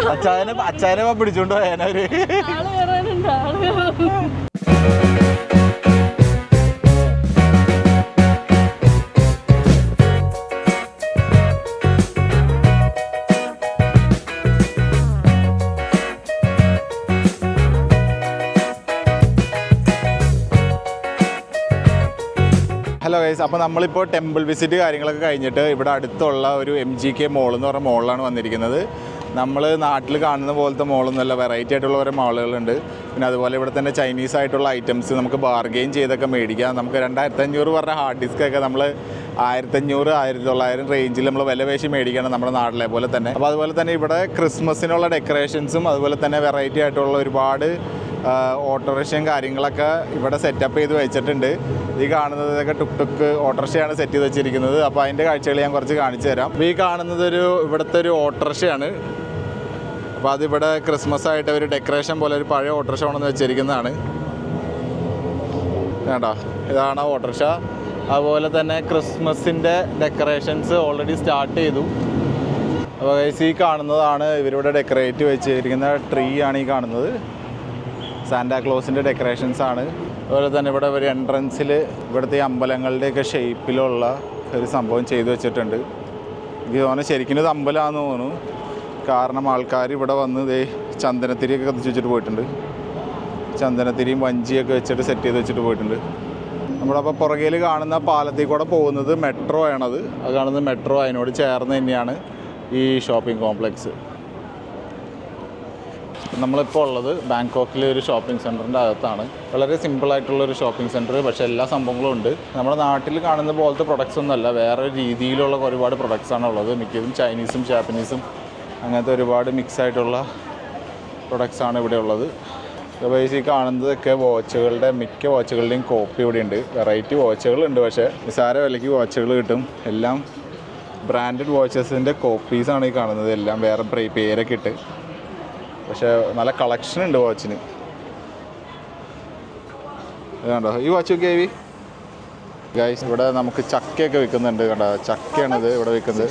അച്ചായനെ പിടിച്ചോണ്ട് പോയാനവര്. Hello guys, അപ്പോൾ നമ്മളിപ്പോൾ ടെമ്പിൾ വിസിറ്റ് കാര്യങ്ങളൊക്കെ കഴിഞ്ഞിട്ട് ഇവിടെ അടുത്തുള്ള ഒരു MGK മോൾ എന്ന് പറഞ്ഞ മോളിലാണ് വന്നിരിക്കുന്നത്. നമ്മൾ നാട്ടിൽ കാണുന്ന പോലത്തെ മോളൊന്നുമല്ല, വെറൈറ്റി ആയിട്ടുള്ള ഓരോ മാളുകളുണ്ട്. പിന്നെ അതുപോലെ ഇവിടെ തന്നെ ചൈനീസ് ആയിട്ടുള്ള ഐറ്റംസ് നമുക്ക് ബാർഗെയിൻ ചെയ്തൊക്കെ മേടിക്കാം. നമുക്ക് 2500 പറഞ്ഞ ഹാർഡ് ഡിസ്കൊക്കെ നമ്മൾ 1500 1900 റേഞ്ചിൽ നമ്മൾ വില പേശി മേടിക്കണം നമ്മുടെ നാട്ടിലെ പോലെ തന്നെ. അപ്പോൾ അതുപോലെ തന്നെ ഇവിടെ ക്രിസ്മസിനുള്ള ഡെക്കറേഷൻസും അതുപോലെ തന്നെ വെറൈറ്റി ആയിട്ടുള്ള ഒരുപാട് ഓട്ടോറിക്ഷയും കാര്യങ്ങളൊക്കെ ഇവിടെ സെറ്റപ്പ് ചെയ്ത് വെച്ചിട്ടുണ്ട്. ഈ കാണുന്നതൊക്കെ ടുക്ക് ഓട്ടോറിക്ഷയാണ് സെറ്റ് ചെയ്ത് വെച്ചിരിക്കുന്നത്. അപ്പോൾ അതിൻ്റെ കാഴ്ചകൾ ഞാൻ കുറച്ച് കാണിച്ചു തരാം. അപ്പോൾ ഈ കാണുന്നത് ഇവിടുത്തെ ഒരു ഓട്ടോറിക്ഷയാണ്. അപ്പോൾ അതിവിടെ ക്രിസ്മസ് ആയിട്ട് ഒരു ഡെക്കറേഷൻ പോലെ ഒരു പഴയ ഓട്ടോറിക്ഷ കൊണ്ടുവന്ന് വെച്ചിരിക്കുന്നതാണ്. കേട്ടോ, ഇതാണ് ഓട്ടോറിക്ഷ. അതുപോലെ തന്നെ ക്രിസ്മസിൻ്റെ ഡെക്കറേഷൻസ് ഓൾറെഡി സ്റ്റാർട്ട് ചെയ്തു. അപ്പോൾ ഈ കാണുന്നതാണ് ഇവരിവിടെ ഡെക്കറേറ്റ് വെച്ചിരിക്കുന്ന ട്രീ ആണ് ഈ കാണുന്നത്. സാന്റാക്ലോസിൻ്റെ ഡെക്കറേഷൻസ് ആണ്. അതുപോലെ തന്നെ ഇവിടെ ഒരു എൻട്രൻസിൽ ഇവിടുത്തെ അമ്പലങ്ങളുടെയൊക്കെ ഷേപ്പിലുള്ള ഒരു സംഭവം ചെയ്തു വെച്ചിട്ടുണ്ട്. എനിക്ക് തോന്നുന്നു ശരിക്കും ഇത് അമ്പലമാണെന്ന് തോന്നുന്നു. കാരണം ആൾക്കാർ ഇവിടെ വന്ന് ചന്ദനത്തിരിയൊക്കെ കത്തിച്ച് വെച്ചിട്ട് പോയിട്ടുണ്ട്. ചന്ദനത്തിരിയും വഞ്ചിയൊക്കെ വെച്ചിട്ട് സെറ്റ് ചെയ്ത് വെച്ചിട്ട് പോയിട്ടുണ്ട്. നമ്മളപ്പോൾ പുറകിൽ കാണുന്ന പാലത്തിൽ കൂടെ പോകുന്നത് മെട്രോ ആണത്. അത് കാണുന്നത് മെട്രോ, അതിനോട് ചേർന്ന് തന്നെയാണ് ഈ ഷോപ്പിംഗ് കോംപ്ലക്സ്. നമ്മളിപ്പോൾ ഉള്ളത് ബാങ്കോക്കിലെ ഒരു ഷോപ്പിംഗ് സെൻറ്ററിൻ്റെ അകത്താണ്. വളരെ സിമ്പിളായിട്ടുള്ളൊരു ഷോപ്പിംഗ് സെൻറ്റർ, പക്ഷേ എല്ലാ സംഭവങ്ങളും ഉണ്ട്. നമ്മുടെ നാട്ടിൽ കാണുന്ന പോലത്തെ പ്രൊഡക്ട്സ് ഒന്നുമല്ല, വേറെ രീതിയിലുള്ള ഒരുപാട് പ്രൊഡക്ട്സാണ് ഉള്ളത്. മിക്കതും ചൈനീസും ജാപ്പനീസും അങ്ങനത്തെ ഒരുപാട് മിക്സ് ആയിട്ടുള്ള പ്രൊഡക്ട്സാണ് ഇവിടെ ഉള്ളത്. ബേസിക് കാണുന്നതൊക്കെ മിക്ക വാച്ചുകളുടെയും കോപ്പി ഇവിടെ ഉണ്ട്. വെറൈറ്റി വാച്ചുകളുണ്ട്, പക്ഷേ നിസാര വിലയ്ക്ക് വാച്ചുകൾ കിട്ടും. എല്ലാം ബ്രാൻഡഡ് വാച്ചസിൻ്റെ കോപ്പീസാണ് ഈ കാണുന്നത്. എല്ലാം വേറെ പേരൊക്കെ ഇട്ട്, പക്ഷേ നല്ല കളക്ഷൻ ഉണ്ട് വാച്ചിന്. കണ്ടോ ഈ വാച്ച് ഒക്കെ ഗൈസ്, ഇവിടെ നമുക്ക് ചക്കയൊക്കെ വിൽക്കുന്നുണ്ട്. കണ്ടോ, ചക്കയാണിത് ഇവിടെ വിൽക്കുന്നത്.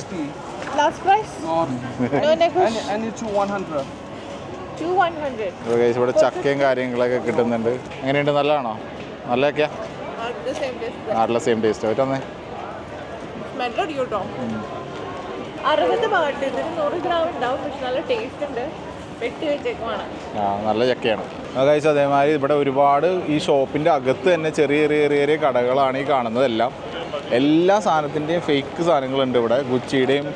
ഇവിടെ ചക്കയും കാര്യങ്ങളൊക്കെ കിട്ടുന്നുണ്ട്. എങ്ങനെയുണ്ട്, നല്ലതാണോ? നല്ലതൊക്കെയാ, നാട്ടിലെ സെയിം ടേസ്റ്റ്. അവര് വന്നേ നല്ല ചക്കയാണ് ഗൈസ്. അതേമാതിരി ഇവിടെ ഒരുപാട് ഈ ഷോപ്പിൻ്റെ അകത്ത് തന്നെ ചെറിയ ചെറിയ കടകളാണ് ഈ കാണുന്നതെല്ലാം. എല്ലാ സാധനത്തിൻ്റെയും ഫേക്ക് സാധനങ്ങളുണ്ട് ഇവിടെ. ഗുച്ചിയുടെയും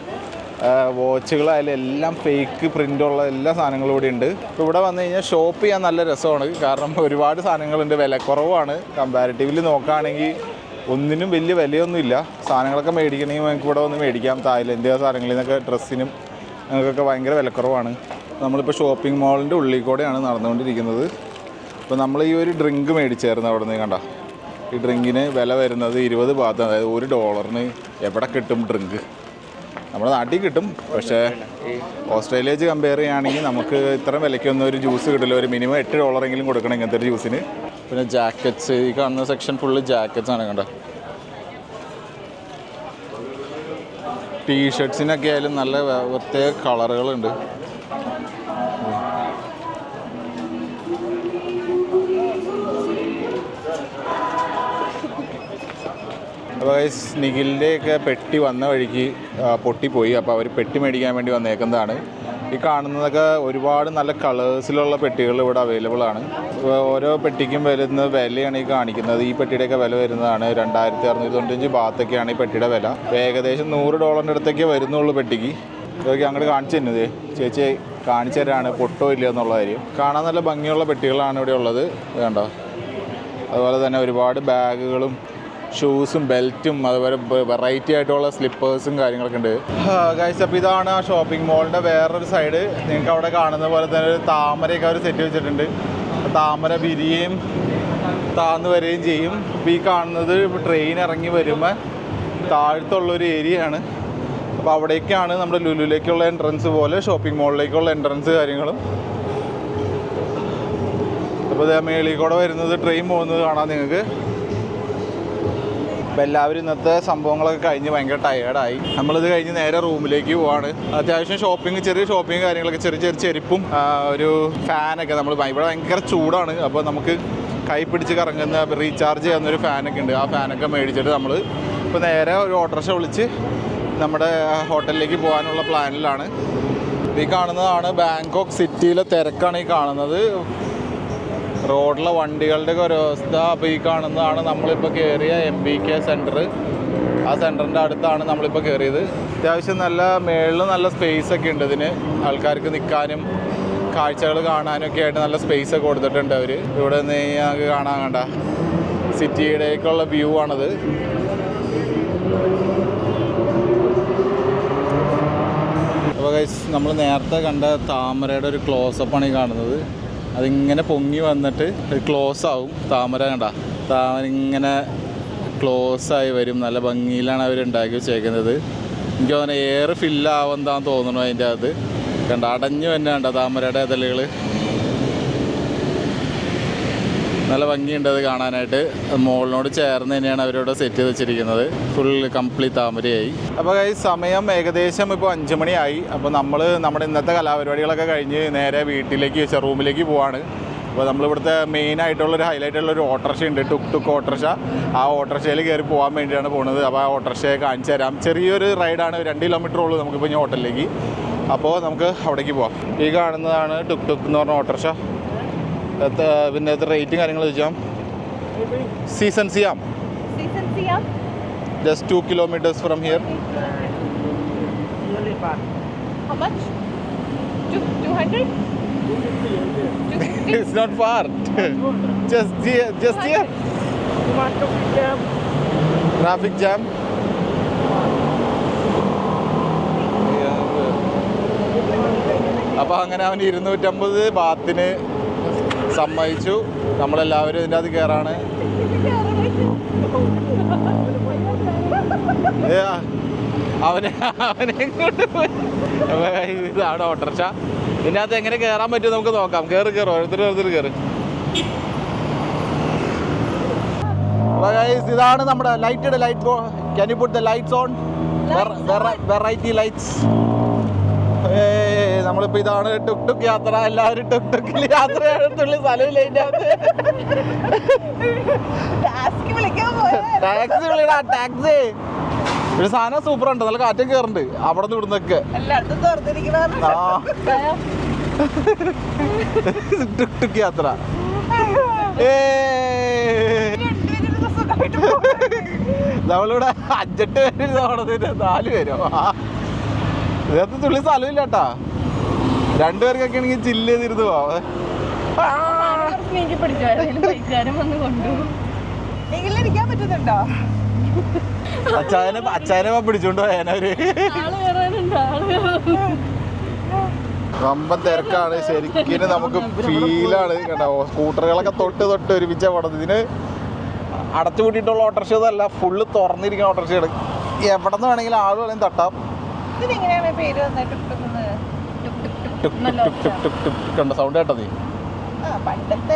വാച്ചുകളായാലും എല്ലാം ഫേക്ക് പ്രിൻ്റുള്ള എല്ലാ സാധനങ്ങളും ഇവിടെ ഉണ്ട്. ഇപ്പോൾ ഇവിടെ വന്നു കഴിഞ്ഞാൽ ഷോപ്പ് ചെയ്യാൻ നല്ല രസമാണ്. കാരണം ഒരുപാട് സാധനങ്ങളുണ്ട്, വിലക്കുറവാണ്. കമ്പാരിറ്റീവ്ലി നോക്കുകയാണെങ്കിൽ ഒന്നിനും വലിയ വിലയൊന്നുമില്ല. സാധനങ്ങളൊക്കെ മേടിക്കണമെങ്കിൽ നമുക്ക് ഇവിടെ വന്ന് മേടിക്കാം. തായ്ലൻഡ് സാധനങ്ങളിൽ നിന്നൊക്കെ ഡ്രസ്സിനും ഞങ്ങൾക്കൊക്കെ ഭയങ്കര വിലക്കുറവാണ്. നമ്മളിപ്പോൾ ഷോപ്പിംഗ് മാളിൻ്റെ ഉള്ളിൽ കൂടെയാണ് നടന്നുകൊണ്ടിരിക്കുന്നത്. ഇപ്പോൾ നമ്മൾ ഈ ഒരു ഡ്രിങ്ക് മേടിച്ചായിരുന്നു അവിടെ നിന്ന്. കണ്ട, ഈ ഡ്രിങ്കിന് വില വരുന്നത് 20 ബാത്ത്, അതായത് $1 എവിടെ കിട്ടും ഡ്രിങ്ക്? നമ്മുടെ നാട്ടിൽ കിട്ടും, പക്ഷേ ഓസ്ട്രേലിയ വെച്ച് കമ്പയർ ചെയ്യുകയാണെങ്കിൽ നമുക്ക് ഇത്ര വിലയ്ക്കൊന്നും ഒരു ജ്യൂസ് കിട്ടില്ല. ഒരു മിനിമം $8 കൊടുക്കണം ഇങ്ങനത്തെ ഒരു ജ്യൂസിന്. പിന്നെ ജാക്കറ്റ്സ്, ഈ കാണുന്ന സെക്ഷൻ ഫുള്ള് ജാക്കറ്റ്സ് ആണ്. കണ്ടോ, ടീഷർട്ട്സിനൊക്കെ ആയാലും നല്ല പ്രത്യേക കളറുകളുണ്ട്. അപ്പോൾ നിഖിലിൻ്റെയൊക്കെ പെട്ടി വന്ന വഴിക്ക് പൊട്ടിപ്പോയി. അപ്പോൾ അവർ പെട്ടി മേടിക്കാൻ വേണ്ടി വന്നേക്കുന്നതാണ്. ഈ കാണുന്നതൊക്കെ ഒരുപാട് നല്ല കളേഴ്സിലുള്ള പെട്ടികൾ ഇവിടെ അവൈലബിൾ ആണ്. ഓരോ പെട്ടിക്കും വരുന്ന വിലയാണ് ഈ കാണിക്കുന്നത്. ഈ പെട്ടിയുടെയൊക്കെ വില വരുന്നതാണ് 2695 ബാത്തൊക്കെയാണ് ഈ പെട്ടിയുടെ വില. ഏകദേശം $100 അടുത്തൊക്കെ വരുന്നുള്ളൂ പെട്ടിക്ക്. ഇതൊക്കെ അങ്ങോട്ട് കാണിച്ചു തരുന്നത് ചേച്ചി കാണിച്ചു തരാണ്, പൊട്ടോ ഇല്ല എന്നുള്ള കാര്യം. കാണാൻ നല്ല ഭംഗിയുള്ള പെട്ടികളാണ് ഇവിടെ ഉള്ളത്. കണ്ടോ, അതുപോലെ തന്നെ ഒരുപാട് ബാഗുകളും ഷൂസും ബെൽറ്റും അതുപോലെ വെറൈറ്റി ആയിട്ടുള്ള സ്ലിപ്പേഴ്സും കാര്യങ്ങളൊക്കെ ഉണ്ട് ഗൈസ്. അപ്പോൾ ഇതാണ് ആ ഷോപ്പിംഗ് മോളിൻ്റെ വേറൊരു സൈഡ്. നിങ്ങൾക്ക് അവിടെ കാണുന്ന പോലെ തന്നെ ഒരു താമരയൊക്കെ അവർ സെറ്റ് വെച്ചിട്ടുണ്ട്. താമര വിരിയുകയും താന്ന് വരികയും ചെയ്യും. അപ്പോൾ ഈ കാണുന്നത് ട്രെയിൻ ഇറങ്ങി വരുമ്പോൾ താഴത്തുള്ളൊരു ഏരിയയാണ്. അപ്പോൾ അവിടേക്കാണ് നമ്മുടെ ലുലുവിലേക്കുള്ള എൻട്രൻസ് പോലെ ഷോപ്പിംഗ് മോളിലേക്കുള്ള എൻട്രൻസ് കാര്യങ്ങളും. അപ്പോൾ മേളിൽ കൂടെ വരുന്നത് ട്രെയിൻ പോകുന്നത് കാണാം നിങ്ങൾക്ക്. അപ്പോൾ എല്ലാവരും ഇന്നത്തെ സംഭവങ്ങളൊക്കെ കഴിഞ്ഞ് ഭയങ്കര ടയേർഡായി. നമ്മളിത് കഴിഞ്ഞ് നേരെ റൂമിലേക്ക് പോവാണ്. അത്യാവശ്യം ചെറിയ ഷോപ്പിംഗ് കാര്യങ്ങളൊക്കെ, ചെറിയ ചെരുപ്പും ഒരു ഫാനൊക്കെ. നമ്മൾ ഇവിടെ ഭയങ്കര ചൂടാണ്, അപ്പോൾ നമുക്ക് കൈ പിടിച്ച് കറങ്ങുന്ന റീചാർജ് ചെയ്യുന്നൊരു ഫാനൊക്കെ ഉണ്ട്. ആ ഫാനൊക്കെ മേടിച്ചിട്ട് നമ്മൾ ഇപ്പോൾ നേരെ ഒരു ഓട്ടോറിക്ഷ വിളിച്ച് നമ്മുടെ ഹോട്ടലിലേക്ക് പോകാനുള്ള പ്ലാനിലാണ്. ഈ കാണുന്നതാണ് ബാങ്കോക്ക് സിറ്റിയിലെ തിരക്കാണ് ഈ കാണുന്നത്, റോഡിലെ വണ്ടികളുടെ ഒരു അവസ്ഥ. അപ്പോൾ ഈ കാണുന്നതാണ് നമ്മളിപ്പോൾ കയറിയ MBK സെൻറ്റർ. ആ സെൻറ്ററിൻ്റെ അടുത്താണ് നമ്മളിപ്പോൾ കയറിയത്. അത്യാവശ്യം നല്ല മേളിൽ നല്ല സ്പേസ് ഒക്കെ ഉണ്ട് ഇതിന്, ആൾക്കാർക്ക് നിൽക്കാനും കാഴ്ചകൾ കാണാനൊക്കെ ആയിട്ട് നല്ല സ്പേസ് ഒക്കെ കൊടുത്തിട്ടുണ്ട് അവർ. ഇവിടെ നിന്ന് ഞങ്ങൾക്ക് കാണാൻ കണ്ട സിറ്റിയുടേക്കുള്ള വ്യൂ ആണത്. അപ്പോൾ ഗൈസ്, നമ്മൾ നേരത്തെ കണ്ട താമരയുടെ ഒരു ക്ലോസപ്പാണ് ഈ കാണുന്നത്. അതിങ്ങനെ പൊങ്ങി വന്നിട്ട് ക്ലോസ് ആവും. താമര കണ്ട, താമര ഇങ്ങനെ ക്ലോസായി വരും. നല്ല ഭംഗിയിലാണ് അവർ ഉണ്ടാക്കി വെച്ചേക്കുന്നത്. എനിക്ക് തോന്നുന്നത് എയർ ഫില്ലാവുന്നതാന്ന് തോന്നുന്നു. അതിൻ്റെ അത് കണ്ട അടഞ്ഞു തന്നെ കണ്ട താമരയുടെ ഇതളുകൾ. നല്ല ഭംഗിയുണ്ട് അത് കാണാനായിട്ട്. മോളിനോട് ചേർന്ന് തന്നെയാണ് അവരോട് സെറ്റ് ചെയ്ത് വെച്ചിരിക്കുന്നത്. ഫുൾ കംപ്ലീറ്റ് താമരയായി. അപ്പോൾ ഈ സമയം ഏകദേശം ഇപ്പോൾ 5 മണിയായി. അപ്പോൾ നമ്മൾ നമ്മുടെ ഇന്നത്തെ കലാപരിപാടികളൊക്കെ കഴിഞ്ഞ് നേരെ വീട്ടിലേക്ക് റൂമിലേക്ക് പോവാണ്. അപ്പോൾ നമ്മളിവിടുത്തെ മെയിനായിട്ടുള്ളൊരു ഹൈലൈറ്റുള്ളൊരു ഓട്ടോറിക്ഷ ഉണ്ട്, ടുക് ഓട്ടോറിക്ഷ. ആ ഓട്ടോറിക്ഷയിൽ കയറി പോകാൻ വേണ്ടിയാണ് പോകുന്നത്. അപ്പോൾ ആ ഓട്ടോറിക്ഷയെ കാണിച്ചു തരാം. ചെറിയൊരു റൈഡാണ്, 2 കിലോമീറ്റർ ഉള്ളൂ നമുക്കിപ്പോൾ ഇനി ഹോട്ടലിലേക്ക്. അപ്പോൾ നമുക്ക് അവിടേക്ക് പോവാം. ഈ കാണുന്നതാണ് ടുക് എന്ന് പറഞ്ഞ ഓട്ടോറിക്ഷ. പിന്നെ റേറ്റും കാര്യങ്ങൾ ചോദിച്ചാൽ സീസൺ സിയാം just 2 kilometers from here. How much? 200? It's not far. just here. Traffic jam. അപ്പോൾ അങ്ങനെ അവന് 250 ബാത്തിന് സമ്മതിച്ചു. നമ്മളെല്ലാവരും ഇതിൻ്റെ അത് കയറാണ്. അവനെ കൊണ്ടുപോയി. ഇതാണ് ഓട്ടോറിക്ഷ. ഇതിനകത്ത് എങ്ങനെ കയറാൻ പറ്റും നമുക്ക് നോക്കാം. കയറി ഓരോരുത്തർ കയറി. ഇതാണ് നമ്മുടെ light. Can you put the lights on? Variety lights. നമ്മളിപ്പോൾ ഇതാണ് ടുക് യാത്ര. എല്ലാവരും ടുക്കിൽ യാത്ര ചെയ്യത്തുള്ളൂ. സ്ഥലമില്ല ഇതിൻ്റെ അകത്ത്. ടാക്സി വിളിടാ, ടാക്സി. ഒരു സാധനം സൂപ്പർ ഉണ്ട്, നല്ല കാറ്റും കയറുന്നുണ്ട് അവിടെ നിന്ന് ഇവിടുന്നൊക്കെ. ടുക് യാത്ര. നമ്മളിവിടെ 5-8 പേര് പോണതിന് 4 പേരോ. ഇതിനകത്ത് തുള്ളി സ്ഥലമില്ല കേട്ടാ. 2 പേർക്കൊക്കെ ആണെങ്കിൽ ചില്ല് ചെയ്തിരുന്നു പോവാ. അച്ചായനെ പിടിച്ചോണ്ട് പോയാനവര്. വമ്പൻ തിരക്കാണ് ശരിക്കും. നമുക്ക് ഫീലാണ് കേട്ടോ. സ്കൂട്ടറുകളൊക്കെ തൊട്ട് ഒരുമിച്ച പോണത്. ഇതിന് അടച്ചു കൂട്ടിയിട്ടുള്ള ഓട്ടോറിക്ഷ അല്ല, ഫുള്ള് തുറന്നിരിക്കുന്ന ഓട്ടോറിക്ഷയാണ്. എവിടെ നിന്ന് വേണമെങ്കിലും ആള് വേണമെങ്കിൽ തട്ടാം. കണ്ട സൗണ്ട് കേട്ടോ നീ? പണ്ടത്തെ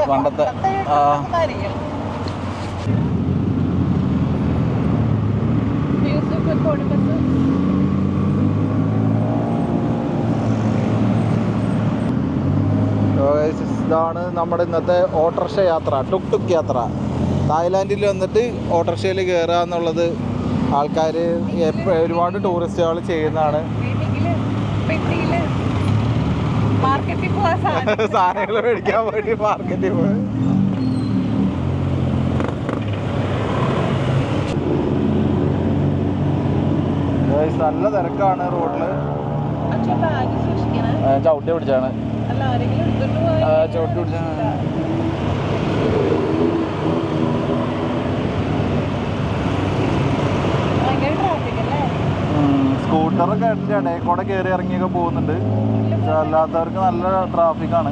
ഇതാണ് നമ്മുടെ ഇന്നത്തെ ഓട്ടോറിക്ഷ യാത്ര, ടുക് യാത്ര. തായ്ലാൻഡിൽ വന്നിട്ട് ഓട്ടോറിക്ഷയിൽ കയറുക എന്നുള്ളത് ആൾക്കാർ ഒരുപാട് ടൂറിസ്റ്റുകൾ ചെയ്യുന്നതാണ്. സാധനങ്ങൾ മേടിക്കാൻ വേണ്ടി മാർക്കറ്റിൽ പോയി. നല്ല തിരക്കാണ് റോഡില്. ചവിട്ടി പിടിച്ചാണ്, ചവിട്ടി പിടിച്ചാണ്. സ്കൂട്ടറൊക്കെ ഇടയിൽ കൂടെ കയറി ഇറങ്ങിയൊക്കെ പോകുന്നുണ്ട്. പക്ഷെ അല്ലാത്തവർക്ക് നല്ല ട്രാഫിക്കാണ്.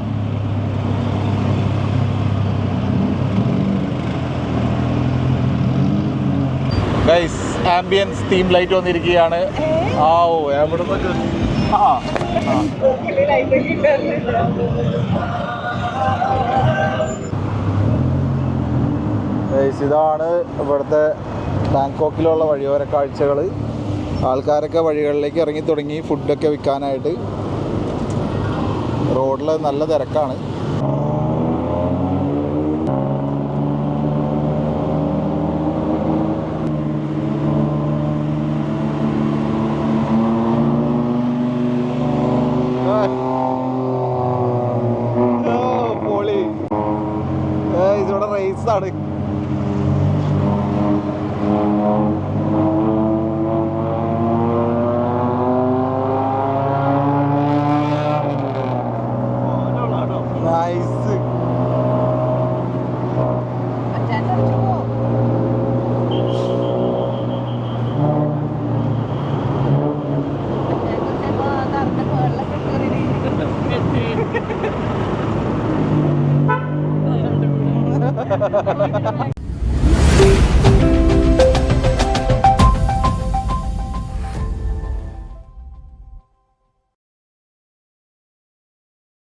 ഗൈസ്, ആംബിയൻസ് തീം ലൈറ്റ് വന്നിരിക്കുകയാണ്. എവിടെ നിന്നൊക്കെ ഗൈസ്, ഇതാണ് ഇവിടുത്തെ ബാങ്കോക്കിലുള്ള വഴിയോര കാഴ്ചകൾ. ആൾക്കാരൊക്കെ വഴികളിലേക്ക് ഇറങ്ങി തുടങ്ങി ഫുഡൊക്കെ വിൽക്കാനായിട്ട്. റോഡിൽ നല്ല തിരക്കാണ്. പൊളി. ഇവിടെ റേസാണ്. നൈസ്.